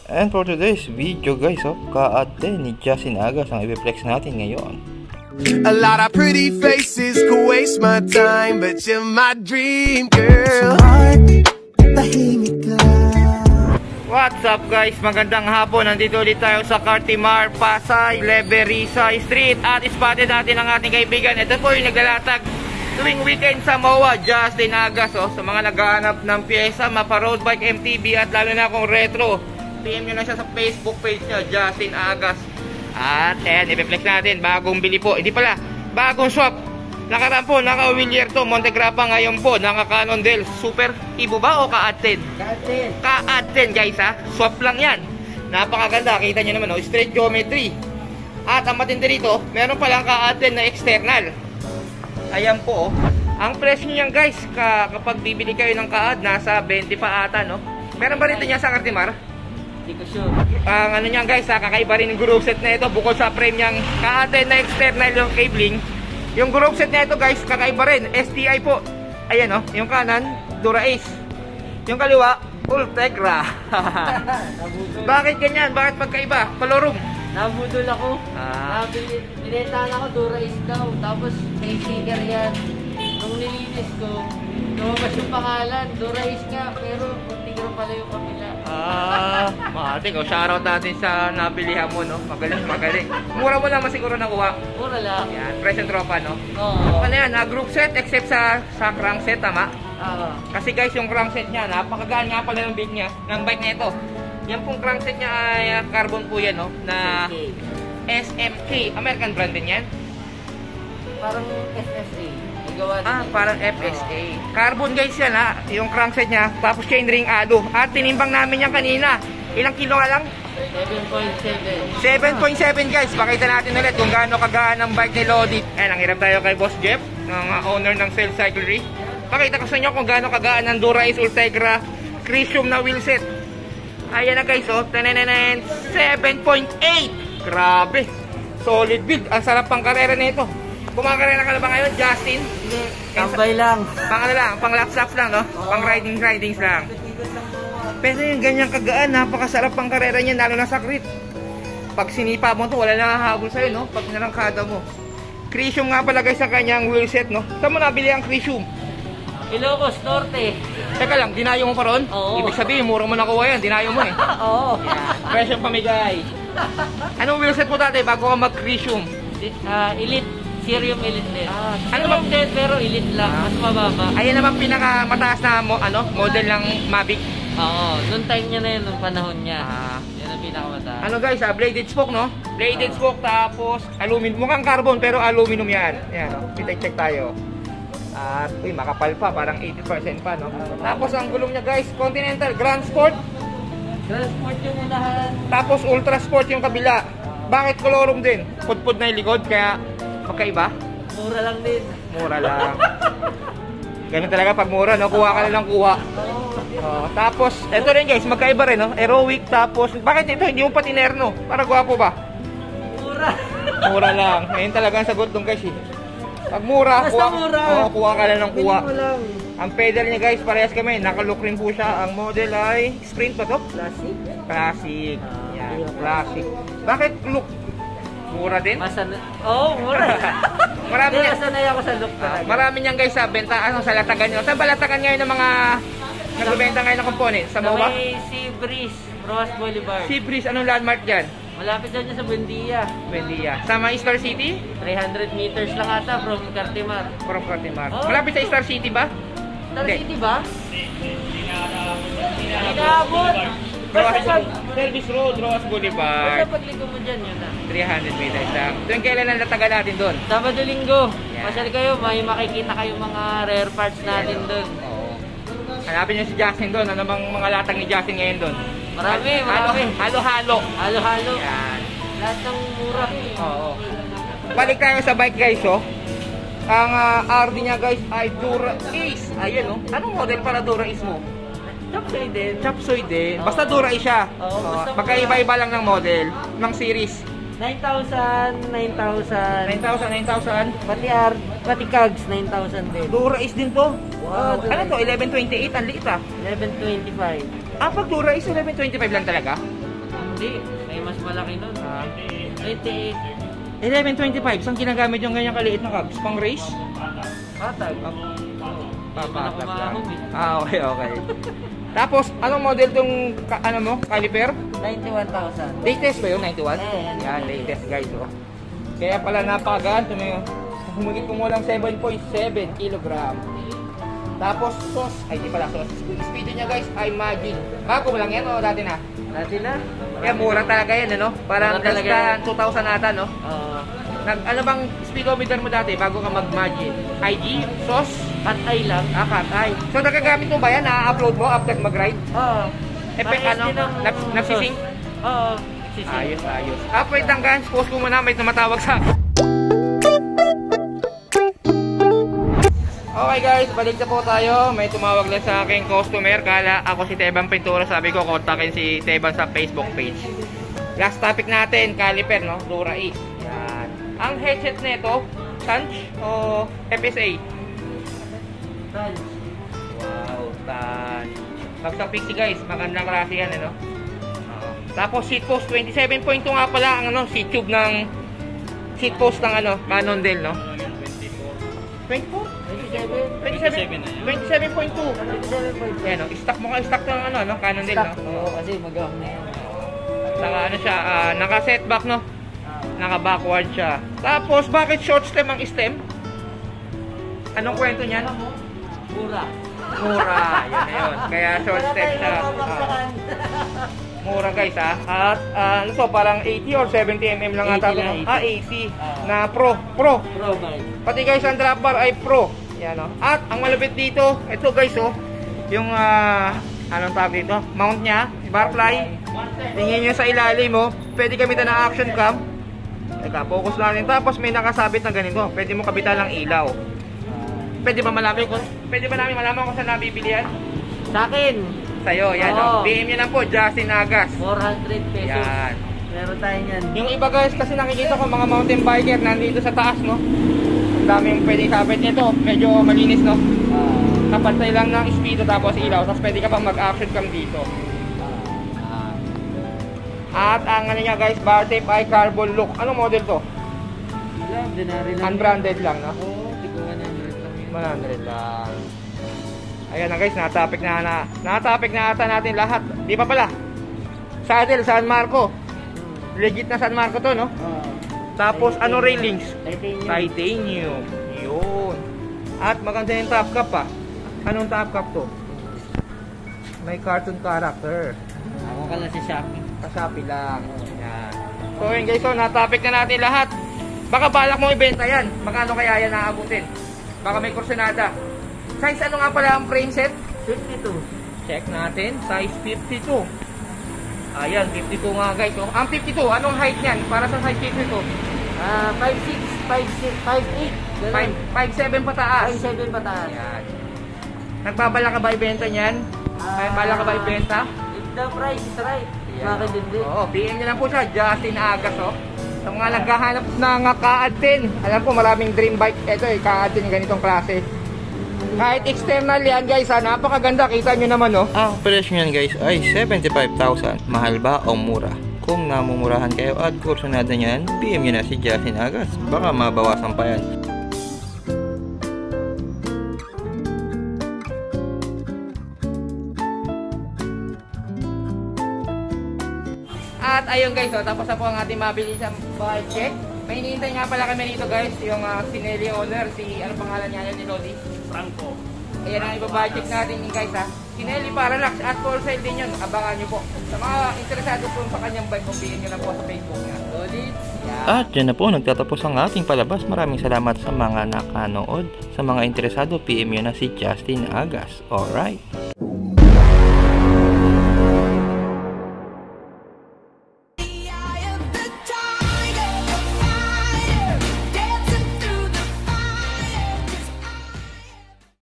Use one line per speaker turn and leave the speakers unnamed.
And for today's video guys, kaate ni Justin Agas ang i-flex natin ngayon.
A lot of pretty faces could waste my time, but you're my dream girl.
What's up guys? Magandang hapon. Nandito ulit tayo sa Cartimar, Pasay, Leverisa Street. At spotted natin ang ating kaibigan. Ito po yung naglalatag tuwing weekend sa MOA, Justin Agas. Sa mga naghahanap ng pyesa, mapa road bike, MTB at lalo na kung retro, PM nyo na siya sa Facebook page niya, Justin Agas. At ayan, i-flex natin. Bagong bili po. Hindi pala, bagong swap. Nakaraan po, naka-Willier to, Montegrappa. Ngayon po, naka-Canon Del. Super Evo ba o Ka-10? Ka-10 guys ha. Swap lang yan. Napakaganda. Kita nyo naman, straight geometry. At ang matindi rito, meron palang Ka-10 na external. Ayan po. Ang presyo niyan guys, kapag bibili kayo ng Ka-10, nasa 20 pa ata, no? Meron ba rito niya sa Cartimar?
Hindi ko sure.
Ang ano niyan guys, kakaiba rin yung group set na ito. Bukod sa frame niyang Ka-10 na external yung cabling, yung group set na ito guys, kakaiba rin. STI po. Ayan yung kanan, Dura Ace. Yung kaliwa, Ultegra. Bakit ganyan? Bakit magkaiba? Colorum.
Nabudol ako. Binentahan ako, Dura Ace daw. Tapos may sticker yan. Nung nilinis ko, lumabas yung pangalan, Dura Ace nga. Pero Ultegra pala yung kapila.
Matik. Shoutout natin sa nabilihan mo, no? Magaling. Mura mo naman siguro nakuha.
Mura lang.
Yan, present tropa, no?
Oo.
Ano yan, group set except sa crankset, tama?
Oo.
Kasi guys, yung crankset niya, napakagaan nga pala ng bike niya, ng bike na ito. Yan pong crankset niya ay carbon po yan, no? Na SMK. American brand din yan?
Parang SSA.
Parang FSA. Carbon guys yan ha, yung crankset niya, tapos chainring alo. At tinimbang namin yan kanina. Ilang kilo nga lang?
7.7.
7.7 guys. Pakita natin ulit kung gaano kagaan ang bike ni Lodi. Ayan, ang hirap tayo kay Boss Jeff, ng owner ng Cell Cyclery. Pakita ko sa inyo kung gaano kagaan ang Dura Ace Ultegra Crisium na wheelset. Ayan na guys, 7.8. Grabe, solid build. Ang sarap pang karera nito. Kumakarera ka na ba ngayon, Justin?
Tambay lang.
Pang laps-laps lang, no? Pang ridings lang. Pero yung ganyang kagaan, napakasarap pang karera niya, lalo na sa crit. Pag sinipa mo to, wala na hahabol sa'yo, no? Pag narangkada mo. Crisium nga pala guys sa kanyang wheelset, no? Saan mo nabili ang Crisium?
Ilocos Norte.
Teka lang, dinayo mo pa ron?
Oo.
Ibig sabihin, mura mo nakuha yan, dinayo mo eh.
Oo.
Presyong pamigay. Anong wheelset mo dati bago ka mag-Crisium?
Elite. Serum Elite din.
Ano
Serum din pero Elite lang. Mas mababa.
Ayan naman pinakamataas na model ng Mavic.
Oo. Noong time niya na yun, noong panahon niya. Yan ang pinakamataas.
Ano guys, bladed spoke, no? Bladed spoke, tapos aluminum. Mukhang carbon pero aluminum yan. Ayan, no? Check tayo. At, makapal pa. Parang 80% pa, no? Tapos ang gulong niya guys, Continental Grand Sport.
Grand Sport yung unahan.
Tapos Ultra Sport yung kabila. Bakit colorum din? Pudpud na yung likod, kaya magkaiba?
Mura lang din.
Mura lang. Ganun talaga pag mura, no? Kuha ka na lang kuha. Tapos, eto rin guys, magkaiba rin, no? Aerowick, tapos, bakit ito? Hindi mo pa tinerno? Para gwapo ba?
Mura.
Mura lang. Ngayon talaga ang sagot dong guys, eh. Pag mura,
basta mura.
Kuha ka na lang kuha.
Lang.
Ang pedal niya guys, parehas kami. Nakalook rin po siya. Ang model ay Sprint pa to?
Classic.
Classic. Yan, classic. Bakit look? Mura din?
Mura.
Marami niya.
Masanay ako sa look talaga.
Marami niyan guys sa benta, sa latagan nyo. Saan ba latagan ngayon ng mga nagbebenta ngayon ng components? Sa MOA?
May Sea Breeze, Rojas Boulevard.
Sea Breeze, anong landmark dyan?
Malapit dyan sa Buendia.
Sa mga Star City?
300 meters lang ata from Cartimar.
From Cartimar. Malapit sa Star City ba?
Star City ba? Inaabot.
Service Road, Rojas Boulevard.
Basta pagligo mo dyan, yun na.
300 meters lang. Tuwing kailan ang latagan natin doon?
Sabado Linggo.
Yeah.
Masyal kayo, may makikita kayo mga rare parts natin doon.
Oo. Hanapin nyo si Justin doon. Ano bang mga latag ni Justin ngayon doon?
Marami.
Halo-halo.
Halo-halo.
Yan.
Lahat ng mura.
Oo. Balik tayo sa bike guys, Ang RD niya guys ay Dura Ace. Ayun, Anong model para Dura Ace mo?
Chapsoy din.
Chapsoy din. Basta Dura Ace siya.
Oo.
Magkaiba-iba lang ng model, ng series.
9,000.
9,000.
Pati Cogs, 9,000 din.
Dura Ace din to.
Wow.
Ano to? 1128. Ang liit
1125.
Pag Dura Ace, 1125 lang talaga?
Hindi, may mas malaki nun. 28.
1125. Saan ginagamit yung ganyang kaliit na cabs? Pang race?
Patag.
Papatag lang.
Kumahog eh.
Okay, okay. Tapos, anong model tong ano mo? Caliper?
91,000.
Latest ba yun? 91?
Eh,
Yan, latest guys. Oh. Kaya pala napakagaan. Humigit po mo lang 7.7 kilogram. Tapos sauce, ay di pala sauce. Speed niya guys ay Imagine. Bago lang yan o dati na?
Dati na.
Kaya mura talaga yan ano? Parang
Mura talaga yan.
2,000 ata no?
Oo.
Ano bang speedometer mo dati bago ka mag-Imagine? IG? Sauce?
Cut-eye lang.
Cut-eye. So nagagamit mo ba yan? Na-upload mo after mag-ride?
Oo.
Effect ano? Nagsising?
Oo. Nagsising.
Ayos, ayos. Wait lang guys. Pause ko muna. May tumatawag sa Okay guys, balik na po tayo. May tumawag lang sa aking customer. Kala ako si Teban Pintura. Sabi ko, kontakin si Teban sa Facebook page. Last topic natin, caliper, no? Dura E. Yan. Ang headset nito, Tanch o FSA?
Tanch.
Wow, Tanch. Pag sa PC guys, magandang klase yan, ano? Tapos seat post, 27.2 nga pala ang ano, seat tube ng seat post ng ano, Cannondale, no? 24? 27.2.
27.2.
Yan, no? Stock mo ka, stock ng ano, no? Cannondale, no?
Oo, kasi magawang na yan.
Saka ano siya, naka-setback, no? Naka-backward siya. Tapos, bakit short stem ang stem? Anong kwento niyan?
Mura.
Mura, yun na yun. Kaya short stem siya. Mura guys ha. At ano to, parang 80 or 70 mm lang ata ito. 80 na Pro.
Pro bike.
Pati guys ang drop bar ay Pro. Yan o. At ang malupit dito, ito guys oh, yung anong tawag dito? Mount niya, barfly. Tingin nyo sa ilalim mo, pwede gamitan ng action cam. Teka, focus natin. Tapos may nakasabit na ganito. Pwede mo kabitan ng ilaw. Pwede ba namin malaman kung saan nabibili yan?
Sa akin,
Sa'yo, yan o. PM nyo lang po, Justin Agas.
400 pesos.
Yan.
Meron tayo yan.
Yung iba guys, kasi nakikita ko mga mountain biker nandito sa taas, no? Ang daming pwede sabit nito. Medyo malinis, no? Kapantay lang ng speedo tapos ilaw. Tapos pwede ka pang mag-action cam dito. At ang ano niya guys, bar tape ay carbon look. Anong model to?
Dinari lang.
Unbranded lang, no?
Oo, tigo 100 lang yun.
100 lang. Ayan na guys, natapik na ata natin lahat. Di pa pala. Saddle, San Marco. Legit na San Marco to, no? Tapos, ano railings? Titanium. Yun. At maganda yung top cap pa. Anong top cap to? May cartoon character.
Ako ka lang si Shopee.
Kasapi lang. Yan. So yun guys, so natapik na natin lahat. Baka balak mo ibenta yan. Magkano kaya yan naabutin? Baka may kursunada. Size ano nga pala ang frame set?
52.
Check natin. Size 52. Ayan, 52 nga guys. So, ang 52, anong height niyan? Para sa size 52?
5'6", 5'8".
5'7 pataas.
5'7 pataas.
Ayan. Nagbabala ka ba ibenta niyan? May bala ka ba ibenta?
If the price is right. Bakit hindi?
Oo, PM niya lang po siya. Justin Agas, oh. Sa mga naghahanap ng ka-10. Alam po, maraming dream bike. Ito eh, ka-10 yung ganitong klase. Kahit external yan guys, napakaganda. Kita nyo naman, oh. Ang presyo nyan guys ay 75,000. Mahal ba o mura? Kung namumurahan kayo at kursunada nyan, PM nyo na si Justin Agas. Baka mabawasan pa yan. At ayun guys, oh, tapos na po ang ating mabili sa bike check. May hinihintay nga pala kami dito guys, yung Sinelli owner, si ano pangalan niya ni Lodi? Franco. Ayan ang iba-budget natin yun guys ha. Sinelli Parallax at for sale din yun. Abangan nyo po. Sa mga interesado po sa kanyang bike, kumpihin nyo lang po sa Facebook niya. Lodi. At dyan na po nagtatapos ang ating palabas. Maraming salamat sa mga nakanood. Sa mga interesado, PM nyo na si Justin Agas. Alright.